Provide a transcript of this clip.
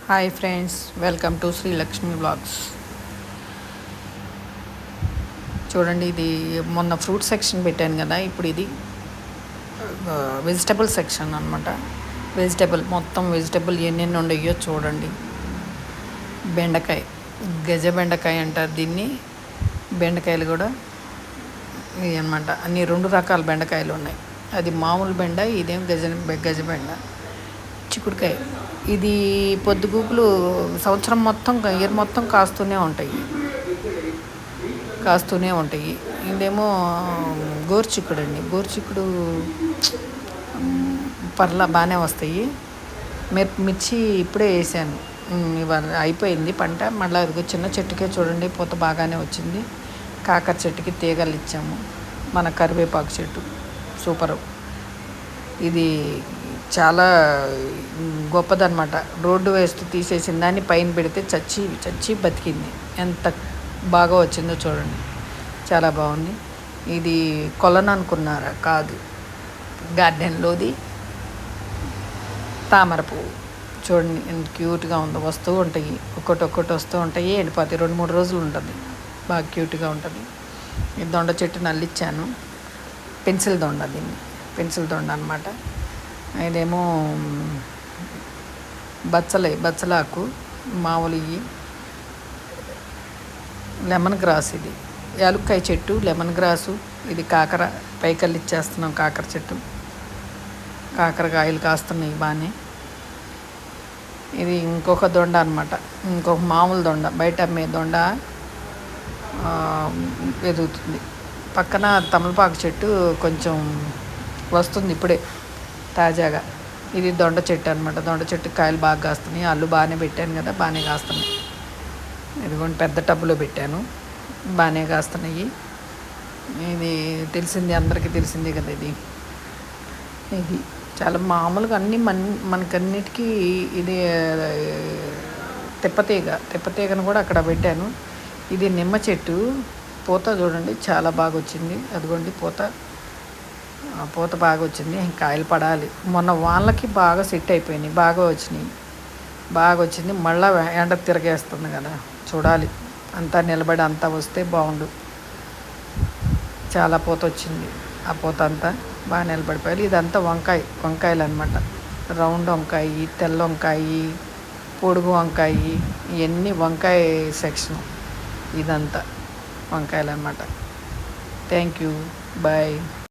Hi friends, welcome to Shri Lakshmi blogs. చూడండి, ఇది మొన్న ఫ్రూట్ సెక్షన్ పెట్టాను కదా, ఇప్పుడు ఇది వెజిటబుల్ సెక్షన్ అనమాట. మొత్తం వెజిటబుల్ ఎన్నెన్ని ఉండయో చూడండి. బెండకాయ, గజ బెండకాయ అంటారు దీన్ని. బెండకాయలు కూడా ఇవి అనమాట. అన్ని 2 రకాల బెండకాయలు ఉన్నాయి. అది మామూలు బెండ, ఇదేం గజ బెండ. చిక్కుడుకాయ, ఇది పొద్దుగూకులు సంవత్సరం మొత్తం, ఇయర్ మొత్తం కాస్తూనే ఉంటాయి. ఇదేమో గోరుచిక్కుడు అండి. గోరుచిక్కుడు పర్లా బాగానే వస్తాయి. మిర్చి ఇప్పుడే వేసాను, ఇవాళ అయిపోయింది పంట. మళ్ళీ అదిగో చిన్న చెట్టుకే చూడండి, పూత బాగానే వచ్చింది. కాకర చెట్టుకి తీగలు ఇచ్చాము. మన కరివేపాకు చెట్టు సూపరు. ఇది చాలా గొప్పదన్నమాట. రోడ్డు వేస్తూ తీసేసిన దాన్ని పైన పెడితే చచ్చి బతికింది. ఎంత బాగా వచ్చిందో చూడండి, చాలా బాగుంది. ఇది కొలను అనుకున్నారా? కాదు, గార్డెన్లోది తామర పువ్వు. చూడండి ఎంత క్యూట్గా ఉందో. వస్తూ ఉంటాయి, ఒక్కొక్కటి వస్తూ ఉంటాయి, ఎండిపోతాయి. 2-3 రోజులు ఉంటుంది, బాగా క్యూట్గా ఉంటుంది. ఈ దొండ చెట్టు నల్లిచ్చాను, పెన్సిల్ దొండ అనమాట. ఇదేమో బచ్చలాకు మామూలు. లెమన్ గ్రాస్, ఇది యాలుక్కాయ చెట్టు, లెమన్ గ్రాసు. ఇది కాకర, పైకల్లు ఇచ్చేస్తున్నాం. కాకర చెట్టు, కాకరకాయలు కాస్తున్నాయి బాగానే. ఇది ఇంకొక దొండ అనమాట, ఇంకొక మామూలు దొండ, బయట అమ్మే దొండ ఎదుగుతుంది. పక్కన తమలపాకు చెట్టు కొంచెం వస్తుంది ఇప్పుడే తాజాగా. ఇది దొండ చెట్టు అనమాట. దొండ చెట్టు కాయలు బాగా కాస్తున్నాయి. అల్లు బాగానే పెట్టాను కదా, బాగానే కాస్తున్నాయి. ఇదిగోండి, పెద్ద టబ్బులో పెట్టాను, బాగానే కాస్తున్నాయి. ఇది అందరికీ తెలిసిందే కదా. ఇది చాలా మామూలుగా అన్నీ మనకన్నిటికీ. ఇది తెప్పతీగను కూడా అక్కడ పెట్టాను. ఇది నిమ్మ చెట్టు. పూత చూడండి చాలా బాగా వచ్చింది. అదిగోండి పూత బాగా వచ్చింది. కాయలు పడాలి. మొన్న వాళ్ళకి బాగా సెట్ అయిపోయినాయి, బాగా వచ్చింది. మళ్ళీ ఎండ తిరగేస్తుంది కదా, చూడాలి. అంతా నిలబడి అంతా వస్తే బాగుండు. చాలా పూత వచ్చింది. ఆ పూత అంతా బాగా నిలబడిపోయాలి. ఇదంతా వంకాయలు అనమాట. రౌండ్ వంకాయ, తెల్ల వంకాయ, పొడుగు వంకాయ, ఇవన్నీ వంకాయ సెక్షన్. ఇదంతా వంకాయలు అనమాట. Thank you, bye.